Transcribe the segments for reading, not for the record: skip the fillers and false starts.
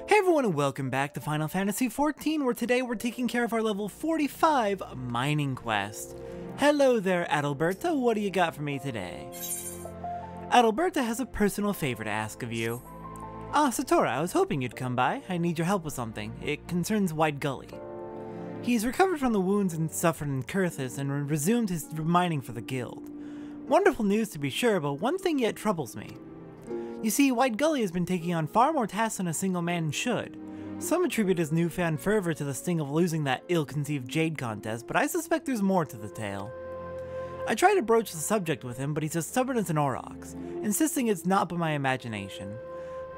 Hey everyone and welcome back to Final Fantasy XIV, where today we're taking care of our level 45 mining quest. Hello there, Adalberta, what do you got for me today? Adalberta has a personal favor to ask of you. Satora, I was hoping you'd come by. I need your help with something. It concerns Wide Gulley. He's recovered from the wounds and suffered in Kurthis and resumed his mining for the guild. Wonderful news to be sure, but one thing yet troubles me. You see, Wide Gulley has been taking on far more tasks than a single man should. Some attribute his newfound fervor to the sting of losing that ill-conceived Jade contest, but I suspect there's more to the tale. I try to broach the subject with him, but he's as stubborn as an aurochs, insisting it's not but my imagination.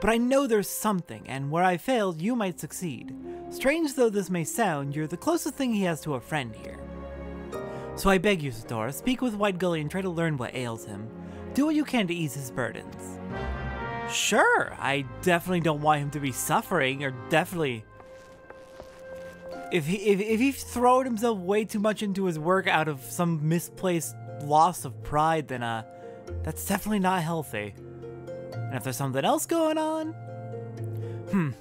But I know there's something, and where I failed, you might succeed. Strange though this may sound, you're the closest thing he has to a friend here. So I beg you, Satora, speak with Wide Gulley and try to learn what ails him. Do what you can to ease his burdens. Sure, I definitely don't want him to be suffering, or definitely... If he's throwing himself way too much into his work out of some misplaced loss of pride, then that's definitely not healthy. And if there's something else going on...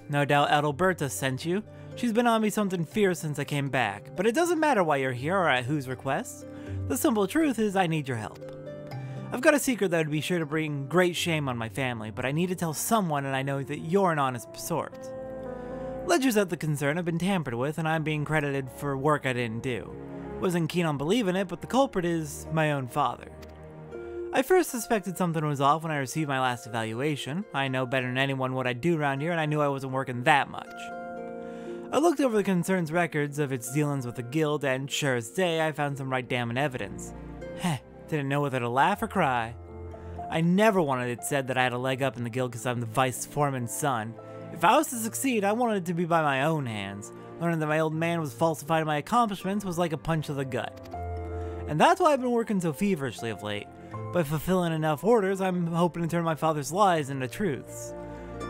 no doubt Adalberta sent you. She's been on me something fierce since I came back, but it doesn't matter why you're here or at whose request. The simple truth is I need your help. I've got a secret that would be sure to bring great shame on my family, but I need to tell someone, and I know that you're an honest sort. Ledgers at the concern have been tampered with, and I'm being credited for work I didn't do. Wasn't keen on believing it, but the culprit is my own father. I first suspected something was off when I received my last evaluation. I know better than anyone what I do around here, and I knew I wasn't working that much. I looked over the concern's records of its dealings with the guild, and sure as day, I found some right damning evidence. Heh. Didn't know whether to laugh or cry. I never wanted it said that I had a leg up in the guild because I'm the vice foreman's son. If I was to succeed, I wanted it to be by my own hands. Learning that my old man was falsifying my accomplishments was like a punch to the gut. And that's why I've been working so feverishly of late. By fulfilling enough orders, I'm hoping to turn my father's lies into truths.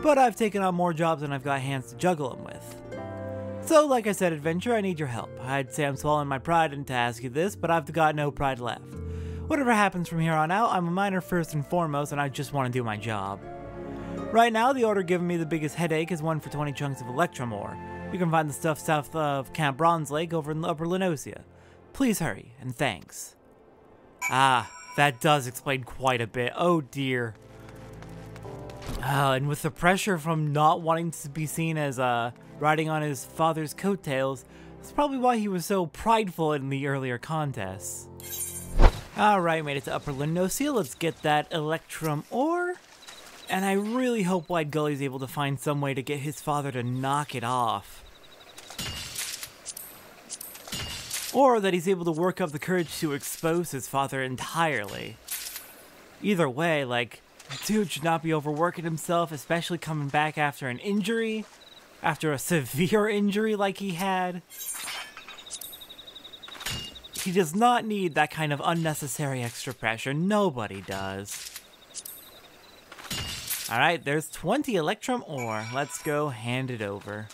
But I've taken on more jobs than I've got hands to juggle them with. So, like I said, Adventure, I need your help. I'd say I'm swallowing my pride into ask you this, but I've got no pride left. Whatever happens from here on out, I'm a miner first and foremost, and I just want to do my job. Right now, the order giving me the biggest headache is one for 20 chunks of Electrum ore. You can find the stuff south of Camp Bronze Lake over in Upper Lenosia. Please hurry, and thanks. Ah, that does explain quite a bit. Oh dear. And with the pressure from not wanting to be seen as riding on his father's coattails, that's probably why he was so prideful in the earlier contests. Alright, made it to Upper Lenosia. Let's get that Electrum ore. And I really hope Wide Gulley's able to find some way to get his father to knock it off. Or that he's able to work up the courage to expose his father entirely. Either way, like, dude should not be overworking himself, especially coming back after an injury. After a severe injury like he had. He does not need that kind of unnecessary extra pressure. Nobody does. Alright, there's 20 Electrum ore. Let's go hand it over.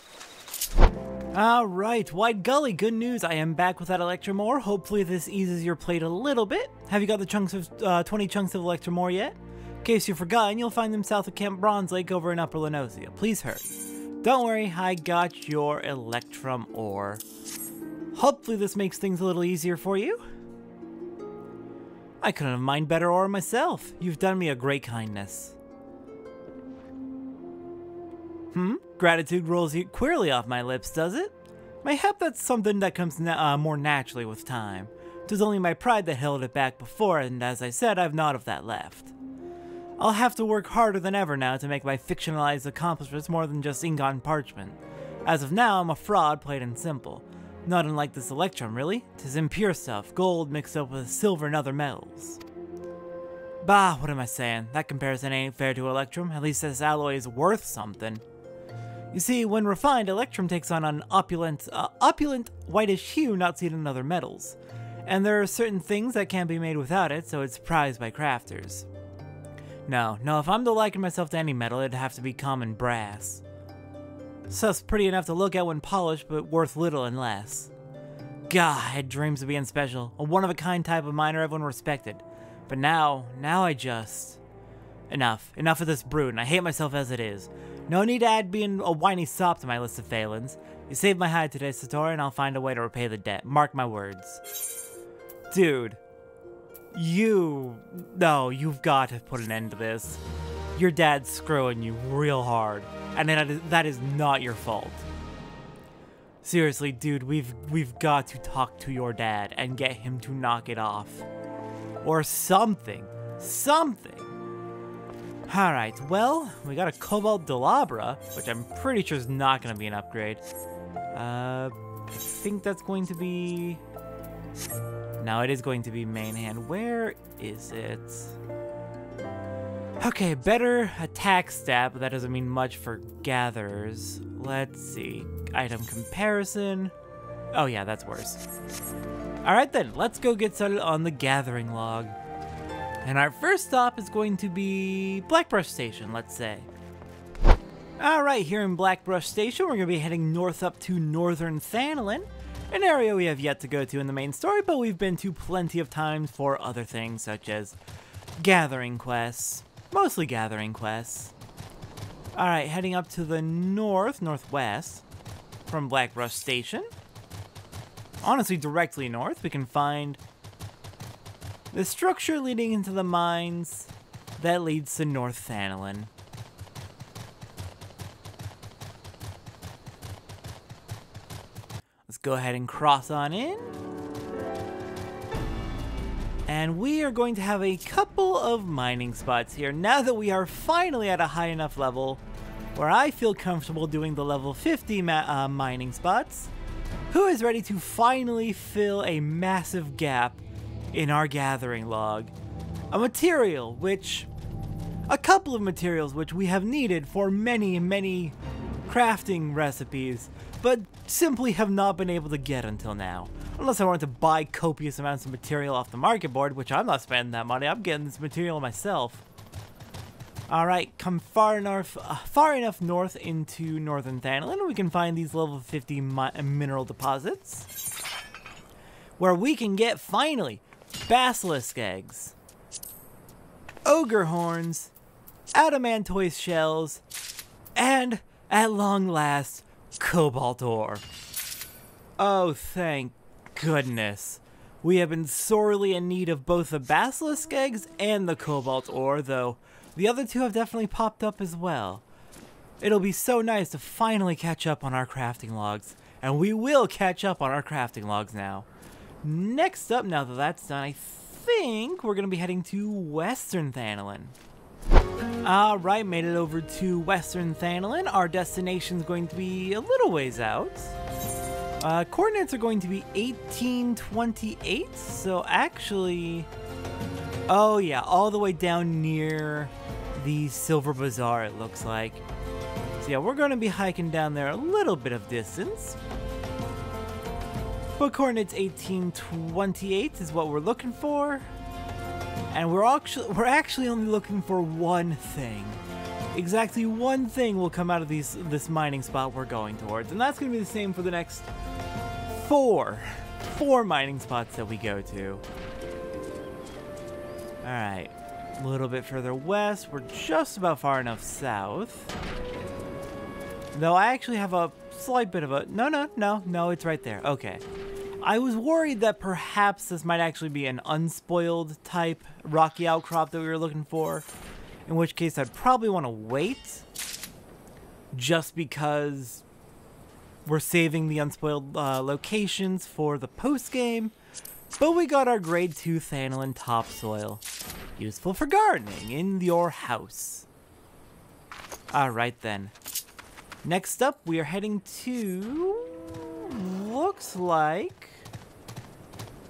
Alright, Wide Gulley, good news. I am back with that Electrum ore. Hopefully this eases your plate a little bit. Have you got the chunks of 20 chunks of Electrum ore yet? In case you've forgotten, you'll find them south of Camp Bronze Lake over in Upper Lenosia. Please hurry. Don't worry, I got your Electrum ore. Hopefully this makes things a little easier for you. I couldn't have mined better ore myself. You've done me a great kindness. Gratitude rolls queerly off my lips, does it? Mayhap that's something that comes more naturally with time. It was only my pride that held it back before, and as I said, I've naught of that left. I'll have to work harder than ever now to make my fictionalized accomplishments more than just ink on parchment. As of now, I'm a fraud, plain and simple. Not unlike this Electrum, really. 'Tis impure stuff, gold mixed up with silver and other metals. Bah, what am I saying? That comparison ain't fair to Electrum. At least this alloy is worth something. You see, when refined, Electrum takes on an opulent whitish hue not seen in other metals. And there are certain things that can't be made without it, so it's prized by crafters. No, if I'm to liken myself to any metal, it'd have to be common brass. Stuff's pretty enough to look at when polished, but worth little and less. Gah, I had dreams of being special, a one-of-a-kind type of miner everyone respected. But now I just... Enough of this brood, and I hate myself as it is. No need to add being a whiny sop to my list of failings. You saved my hide today, Satori, and I'll find a way to repay the debt. Mark my words. Dude. No, you've got to put an end to this. Your dad's screwing you real hard, and that is not your fault. Seriously, dude, we've got to talk to your dad and get him to knock it off. Or something. Something. Alright, well, we got a Cobalt Delabra, which I'm pretty sure is not going to be an upgrade. I think that's going to be... No, it is going to be main hand. Where is it? Okay, better attack stat, but that doesn't mean much for gatherers. Let's see. Item comparison. Oh yeah, that's worse. Alright then, let's go get started on the gathering log. And our first stop is going to be Blackbrush Station, let's say. Alright, here in Blackbrush Station, we're going to be heading north up to Northern Thanalin, an area we have yet to go to in the main story, but we've been to plenty of times for other things, such as gathering quests. Mostly gathering quests. Alright, heading up to the northwest from Blackbrush Station. Honestly, directly north, we can find the structure leading into the mines that leads to North Thanalin. Let's go ahead and cross on in. And we are going to have a couple of mining spots here now that we are finally at a high enough level where I feel comfortable doing the level 50 mining spots. Who is ready to finally fill a massive gap in our gathering log? A couple of materials which we have needed for many crafting recipes, but simply have not been able to get until now. Unless I wanted to buy copious amounts of material off the market board, which I'm not spending that money, I'm getting this material myself. Alright, come far enough north into Northern Thanalin, and we can find these level 50 mineral deposits, where we can get, finally, basilisk eggs, ogre horns, adamantoise shells, and, at long last, cobalt ore. Oh, thank goodness. We have been sorely in need of both the basilisk eggs and the cobalt ore, though the other two have definitely popped up as well. It'll be so nice to finally catch up on our crafting logs, and we will catch up on our crafting logs now. Next up, now that that's done, I think we're going to be heading to Western Thanalin. Alright, made it over to Western Thanalin. Our destination's going to be a little ways out. Coordinates are going to be 1828, so actually... Oh yeah, all the way down near the Silver Bazaar, it looks like. So yeah, we're going to be hiking down there a little bit of distance. But coordinates 1828 is what we're looking for. And we're actually only looking for one thing. Exactly one thing will come out of this mining spot we're going towards. And that's going to be the same for the next four mining spots that we go to. Alright, a little bit further west. We're just about far enough south. Though I actually have a slight bit of a... No, it's right there. Okay. I was worried that perhaps this might actually be an unspoiled type rocky outcrop that we were looking for. In which case I'd probably want to wait. Just because we're saving the unspoiled locations for the post-game. But we got our grade 2 Thanalin topsoil. Useful for gardening in your house. Alright then. Next up, we are heading to... Looks like...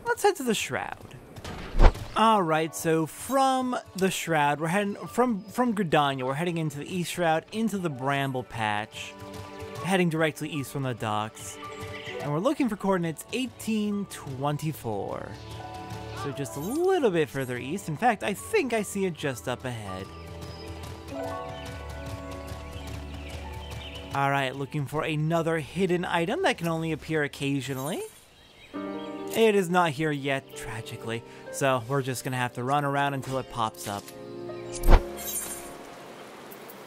Let's head to the Shroud. Alright, so from the Shroud, we're heading... From Gridania, we're heading into the East Shroud, into the Bramble Patch. Heading directly east from the docks. And we're looking for coordinates 1824. So just a little bit further east. In fact, I think I see it just up ahead. Alright, looking for another hidden item that can only appear occasionally. It is not here yet, tragically. So we're just going to have to run around until it pops up.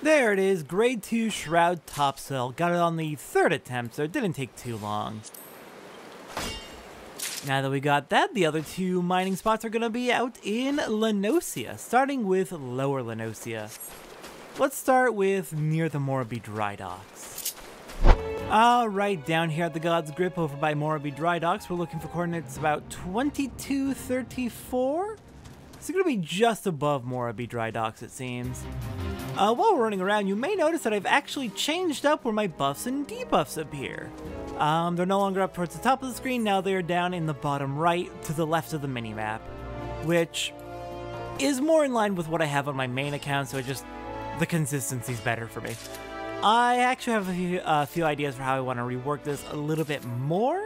There it is, grade 2 Shroud Topsoil. Got it on the 3rd attempt, so it didn't take too long. Now that we got that, the other 2 mining spots are going to be out in Lenosia, starting with Lower Lenosia. Let's start with near the Morabee Dry Docks. Alright, down here at the God's Grip over by Morabee Dry Docks, we're looking for coordinates about 2234. It's going to be just above Morabee Dry Docks, it seems. While we're running around, you may notice that I've actually changed up where my buffs and debuffs appear. They're no longer up towards the top of the screen, now they're down in the bottom right to the left of the minimap, which is more in line with what I have on my main account, so the consistency's better for me. I actually have a few ideas for how I want to rework this a little bit more,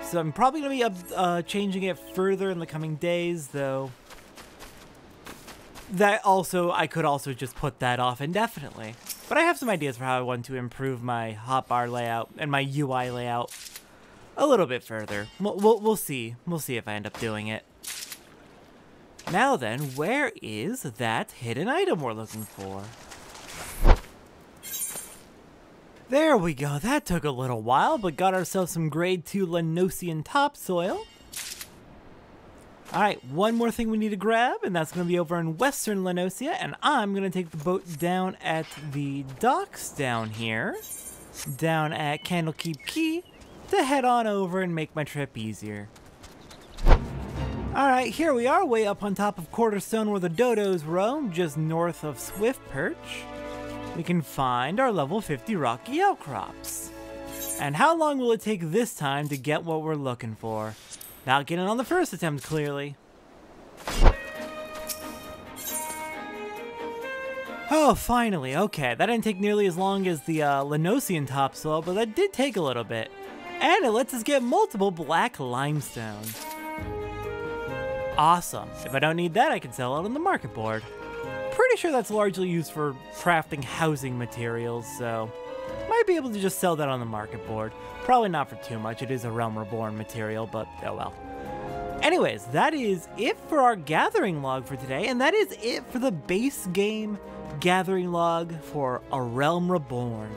so I'm probably going to be changing it further in the coming days, though. I could also just put that off indefinitely. But I have some ideas for how I want to improve my hotbar layout and my UI layout a little bit further. We'll see. We'll see if I end up doing it. Now then, where is that hidden item we're looking for? There we go. That took a little while, but got ourselves some grade 2 Lenosian topsoil. Alright, one more thing we need to grab, and that's going to be over in Western Lenosia, and I'm going to take the boat down at the docks down here, down at Candlekeep Key, to head on over and make my trip easier. Alright, here we are, way up on top of Quarterstone where the dodos roam, just north of Swift Perch. We can find our level 50 rocky outcrops. And how long will it take this time to get what we're looking for? Not getting on the first attempt, clearly. Oh, finally. Okay, that didn't take nearly as long as the Lenosian topsoil, but that did take a little bit. And it lets us get multiple black limestone. Awesome. If I don't need that, I can sell it on the market board. Pretty sure that's largely used for crafting housing materials, so might be able to just sell that on the market board. Probably not for too much, it is a Realm Reborn material, but oh well. Anyways, that is it for our gathering log for today, and that is it for the base game gathering log for A Realm Reborn.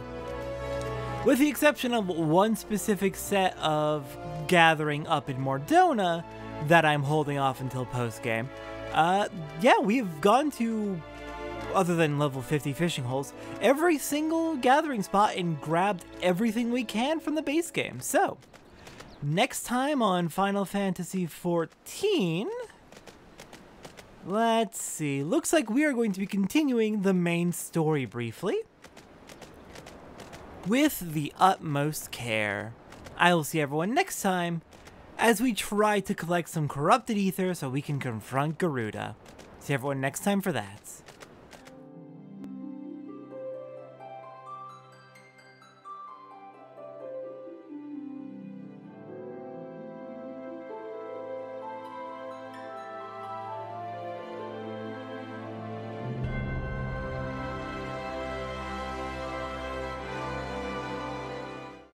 With the exception of one specific set of gathering up in Mordona that I'm holding off until post-game. Yeah, we've gone to, other than level 50 fishing holes, every single gathering spot and grabbed everything we can from the base game. So, next time on Final Fantasy XIV, let's see, looks like we are going to be continuing the main story briefly, with the utmost care. I will see everyone next time, as we try to collect some corrupted ether so we can confront Garuda. See everyone next time for that.